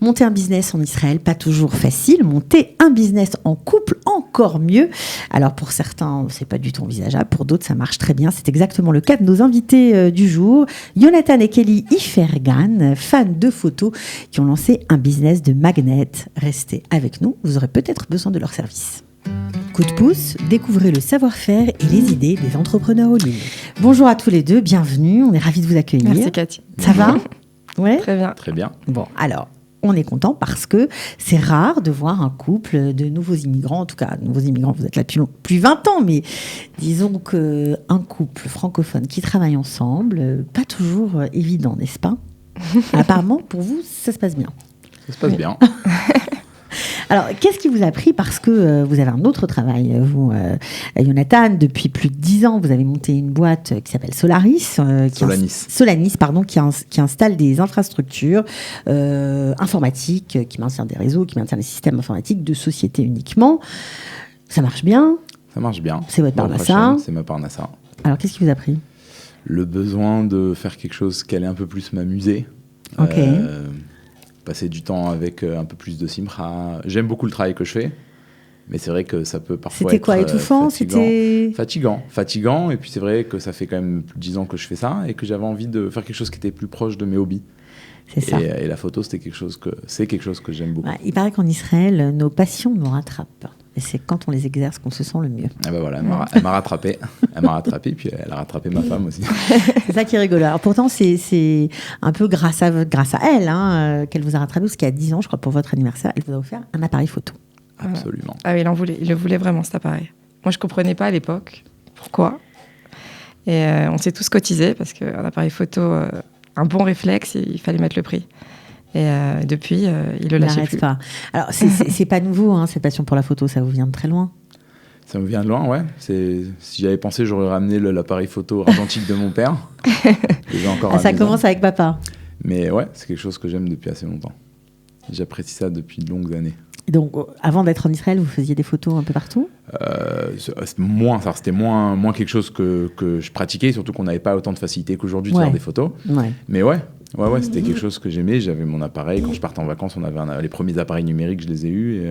Monter un business en Israël, pas toujours facile. Monter un business en couple, encore mieux. Alors pour certains, c'est pas du tout envisageable. Pour d'autres, ça marche très bien. C'est exactement le cas de nos invités du jour. Jonathan et Kelly Ifergan, fans de photos, qui ont lancé un business de magnets. Restez avec nous, vous aurez peut-être besoin de leurs services. Coup de pouce, découvrez le savoir-faire et les idées des entrepreneurs en ligne. Bonjour à tous les deux, bienvenue, on est ravis de vous accueillir. Merci Cathy. Ça va ? Ouais. Très bien. Très bien. Bon, alors, on est content parce que c'est rare de voir un couple de nouveaux immigrants, en tout cas, nouveaux immigrants, vous êtes là depuis 20 ans, mais disons qu'un couple francophone qui travaille ensemble, pas toujours évident, n'est-ce pas ? Apparemment, pour vous, ça se passe bien. Ça se passe bien. Alors, qu'est-ce qui vous a pris ? Parce que vous avez un autre travail, vous, Jonathan, depuis plus de 10 ans, vous avez monté une boîte qui s'appelle Solanis. Solanis, pardon, qui installe des infrastructures informatiques, qui maintient des réseaux, qui maintient des systèmes informatiques de sociétés uniquement. Ça marche bien ? Ça marche bien. C'est votre parnassa ? C'est ma parnassa. Alors, qu'est-ce qui vous a pris ? Le besoin de faire quelque chose qui allait un peu plus m'amuser. Ok. Passer du temps avec un peu plus de simra. J'aime beaucoup le travail que je fais, mais c'est vrai que ça peut parfois C'était quoi, étouffant ? Fatigant, et puis c'est vrai que ça fait quand même plus de 10 ans que je fais ça, et que j'avais envie de faire quelque chose qui était plus proche de mes hobbies. C'est ça. Et la photo, c'est quelque chose que j'aime beaucoup. Ouais, il paraît qu'en Israël, nos passions nous rattrapent. Et c'est quand on les exerce qu'on se sent le mieux. Et ben voilà, elle m'a rattrapé. Elle m'a rattrapé, puis elle a rattrapé ma femme aussi. C'est ça qui est rigolo. Alors pourtant, c'est un peu grâce à elle qu'elle vous a rattrapé, parce qu'il y a 10 ans, je crois, pour votre anniversaire, elle vous a offert un appareil photo. Absolument. Ah oui, il le voulait vraiment, cet appareil. Moi, je ne comprenais pas à l'époque pourquoi. Et on s'est tous cotisés, parce qu'un appareil photo, un bon réflexe, il fallait mettre le prix. Et depuis, il le lâchait plus. Pas. Alors, c'est pas nouveau, cette passion pour la photo, ça vous vient de très loin. Ça me vient de loin, ouais. Si j'avais pensé, j'aurais ramené l'appareil photo argentique de mon père. Ça commence avec papa. Mais ouais, c'est quelque chose que j'aime depuis assez longtemps. J'apprécie ça depuis de longues années. Donc, avant d'être en Israël, vous faisiez des photos un peu partout ? C'était moins quelque chose que je pratiquais, surtout qu'on n'avait pas autant de facilité qu'aujourd'hui de faire des photos. Ouais. Mais ouais, c'était quelque chose que j'aimais. J'avais mon appareil. Quand je partais en vacances, on avait les premiers appareils numériques, je les ai eus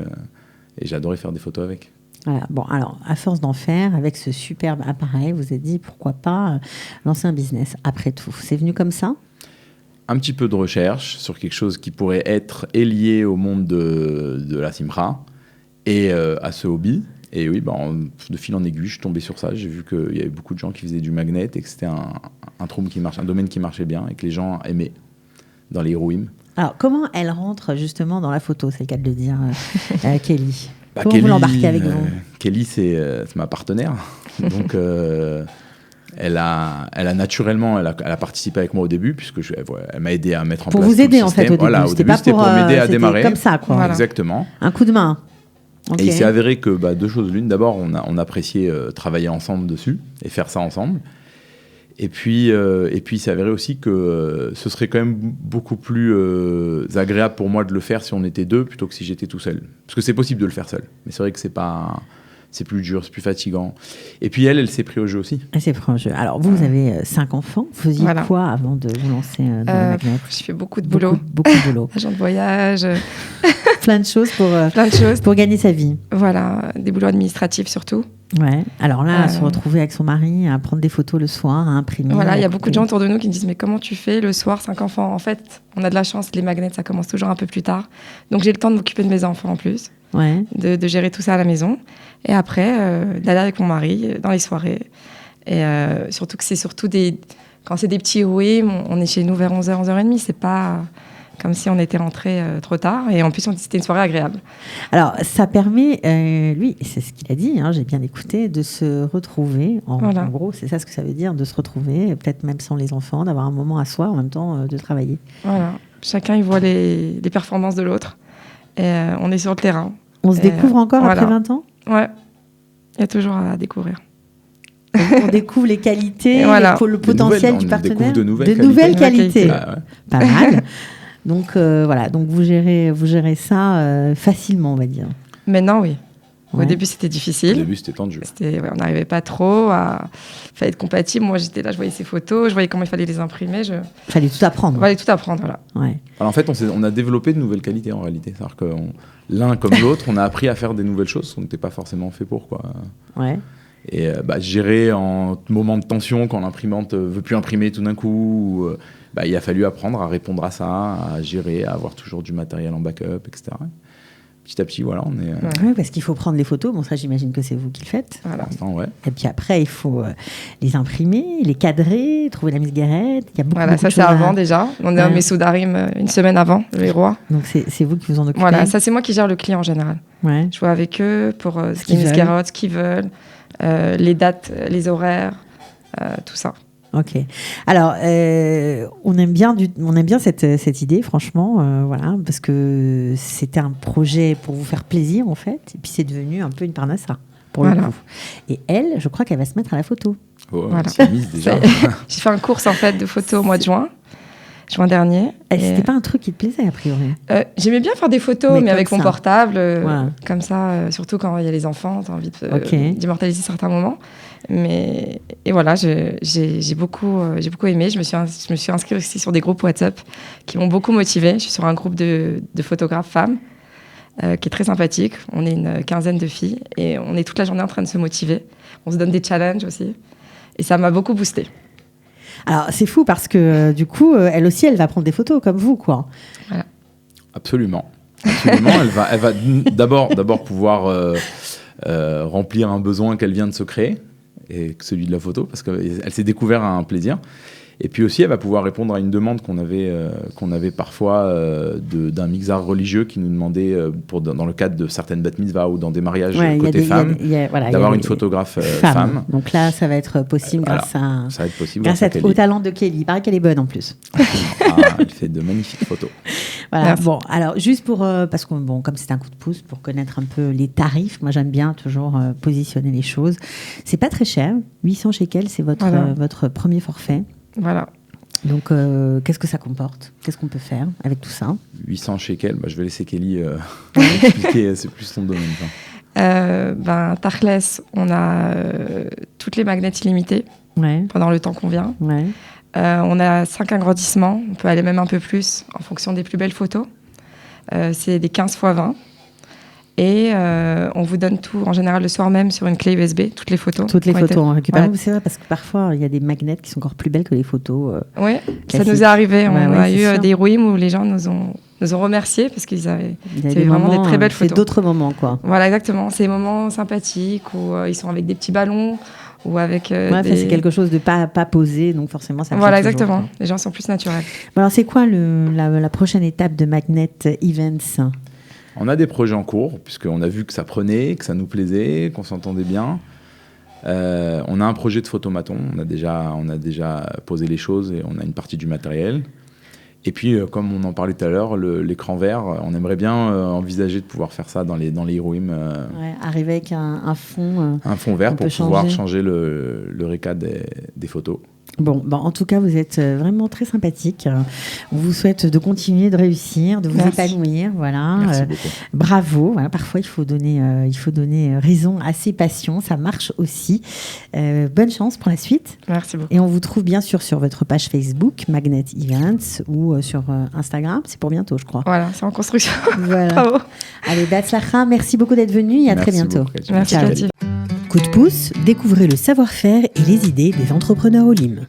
et j'adorais faire des photos avec. Voilà. Bon, alors, à force d'en faire, avec ce superbe appareil, vous vous êtes dit, pourquoi pas lancer un business après tout ? C'est venu comme ça ? Un petit peu de recherche sur quelque chose qui pourrait être lié au monde de la simra et à ce hobby. Et oui, de fil en aiguille, je suis tombé sur ça. J'ai vu qu'il y avait beaucoup de gens qui faisaient du magnet et que c'était un domaine qui marchait bien et que les gens aimaient dans les Héroïm. Alors, comment elle rentre justement dans la photo, c'est le cas de le dire, Kelly ? Comment Kelly, vous l'embarquez avec vous ? Kelly, c'est ma partenaire. Donc, elle a naturellement, elle a participé avec moi au début, puisque elle m'a aidé à mettre en place pour vous aider, le en fait, au début. Voilà, au début, c'était pour m'aider à démarrer. Comme ça, quoi. Voilà. Exactement. Un coup de main. Okay. Et il s'est avéré que deux choses l'une. D'abord, on appréciait travailler ensemble dessus et faire ça ensemble. Et puis il s'est avéré aussi que ce serait quand même beaucoup plus agréable pour moi de le faire si on était deux plutôt que si j'étais tout seul. Parce que c'est possible de le faire seul. Mais c'est vrai que c'est plus dur, c'est plus fatigant. Et puis elle s'est prise au jeu aussi. Elle s'est prise au jeu. Alors vous avez 5 enfants. Vous faisiez quoi avant de vous lancer dans le magnet ? J'ai fait beaucoup de boulot. Beaucoup de boulot. Agent de voyage. Plein de choses pour gagner sa vie. Voilà, des boulots administratifs surtout. Ouais. Alors là, à se retrouver avec son mari, à prendre des photos le soir, à imprimer. Voilà, il y a beaucoup de gens autour de nous qui me disent « Mais comment tu fais le soir, 5 enfants ?» En fait, on a de la chance, les magnets, ça commence toujours un peu plus tard. Donc j'ai le temps de m'occuper de mes enfants en plus, de gérer tout ça à la maison. Et après, d'aller avec mon mari dans les soirées. Et surtout que c'est surtout quand c'est des petits oui, on est chez nous vers 11h, 11h30. C'est pas comme si on était rentré trop tard. Et en plus, c'était une soirée agréable. Alors, ça permet, lui, c'est ce qu'il a dit, j'ai bien écouté, de se retrouver. En gros, c'est ça ce que ça veut dire, de se retrouver, peut-être même sans les enfants, d'avoir un moment à soi, en même temps de travailler. Voilà. Chacun, il voit les performances de l'autre. Et on est sur le terrain. On se découvre encore après 20 ans ? Ouais. Il y a toujours à découvrir. On découvre les qualités, le potentiel du partenaire. On découvre de nouvelles qualités. Pas mal. Donc, donc vous gérez ça facilement, on va dire. Maintenant, oui. Au début, c'était difficile. Au début, c'était tendu. On n'arrivait pas trop à être compatible. Moi, j'étais là, je voyais ses photos, je voyais comment il fallait les imprimer. Il fallait tout apprendre. Il fallait tout apprendre, voilà. Ouais. Alors, en fait, on a développé de nouvelles qualités, en réalité. C'est-à-dire que l'un comme l'autre, on a appris à faire des nouvelles choses qu'on n'était pas forcément fait pour, quoi. Ouais. Et gérer en moment de tension, quand l'imprimante veut plus imprimer tout d'un coup, il a fallu apprendre à répondre à ça, à gérer, à avoir toujours du matériel en backup, etc. Petit à petit, voilà, on est... Oui, parce qu'il faut prendre les photos. Bon, ça, j'imagine que c'est vous qui le faites. Voilà. Pour l'instant, ouais. Et puis après, il faut les imprimer, les cadrer, trouver la mise guérette. Il y a beaucoup ça, c'est avant déjà. On est à Mesoudarim une semaine avant, le Hérois. Donc, c'est vous qui vous en occupez. Voilà, ça, c'est moi qui gère le client en général. Ouais. Je vois avec eux pour ce qui est mise guérette, ce qu'ils veulent. Les dates, les horaires, tout ça. Ok. Alors, on aime bien cette idée, franchement, voilà, parce que c'était un projet pour vous faire plaisir, en fait, et puis c'est devenu un peu une parnassa, pour le coup. Et elle, je crois qu'elle va se mettre à la photo. Oh, voilà. C'est mise déjà. J'ai fait un cours, en fait, de photo au mois de juin dernier. C'était pas un truc qui te plaisait, a priori? J'aimais bien faire des photos, mais avec mon portable, comme ça, surtout quand il y a les enfants, t'as envie d'immortaliser certains moments. Et voilà, j'ai beaucoup aimé. Je me suis inscrite aussi sur des groupes WhatsApp qui m'ont beaucoup motivée. Je suis sur un groupe de photographes femmes qui est très sympathique. On est une quinzaine de filles et on est toute la journée en train de se motiver. On se donne des challenges aussi. Et ça m'a beaucoup boostée. Alors, c'est fou parce que, du coup, elle aussi, elle va prendre des photos comme vous, quoi. Voilà. Absolument. Elle va d'abord pouvoir remplir un besoin qu'elle vient de se créer, et celui de la photo, parce qu'elle s'est découvert un plaisir. Et puis aussi, elle va pouvoir répondre à une demande qu'on avait parfois d'un mixar religieux qui nous demandait, dans le cadre de certaines bat mitzvahs ou dans des mariages côté femmes, d'avoir une photographe femme. Donc là, ça va être possible grâce au talent de Kelly. Il paraît qu'elle est bonne en plus. Elle fait de magnifiques photos. Voilà. Merci. Bon, alors juste pour parce que comme c'est un coup de pouce pour connaître un peu les tarifs, moi j'aime bien toujours positionner les choses. C'est pas très cher, 800 shekels, c'est votre premier forfait. Voilà. Donc, qu'est-ce que ça comporte? Qu'est-ce qu'on peut faire avec tout ça? 800 shekels, je vais laisser Kelly expliquer, c'est plus son domaine. Tachles, on a toutes les magnets illimités pendant le temps qu'on vient. Ouais. On a 5 agrandissements, on peut aller même un peu plus en fonction des plus belles photos. C'est des 15 x 20. Et on vous donne tout, en général, le soir même sur une clé USB, toutes les photos. Toutes les photos, on récupère. C'est vrai, parce que parfois, il y a des magnets qui sont encore plus belles que les photos. Oui, ça nous est arrivé. On a eu des rouim où les gens nous ont remerciés parce qu'ils avaient vraiment des très belles photos. C'est d'autres moments, quoi. Voilà, exactement. C'est des moments sympathiques où ils sont avec des petits ballons ou avec c'est quelque chose de pas posé, donc forcément, ça voilà, exactement. Toujours. Les gens sont plus naturels. Alors, c'est quoi la prochaine étape de Magnet Events? On a des projets en cours, puisqu'on a vu que ça prenait, que ça nous plaisait, qu'on s'entendait bien. On a un projet de photomaton, on a déjà posé les choses et on a une partie du matériel. Et puis, comme on en parlait tout à l'heure, l'écran vert, on aimerait bien envisager de pouvoir faire ça dans les Hiroim. Arriver avec un fond. Un fond vert pour pouvoir changer le réca des photos. Bon, en tout cas, vous êtes vraiment très sympathique. On vous souhaite de continuer de réussir, de vous épanouir. Voilà. Merci beaucoup. Bravo. Voilà, parfois, il faut donner raison à ses passions. Ça marche aussi. Bonne chance pour la suite. Merci beaucoup. Et on vous trouve bien sûr sur votre page Facebook, Magnet Events, ou sur Instagram. C'est pour bientôt, je crois. Voilà, c'est en construction. Voilà. Bravo. Allez, Batzlacha, merci beaucoup d'être venu et à très bientôt. Merci, Cathy. Coup de pouce, découvrez le savoir-faire et les idées des entrepreneurs Olim.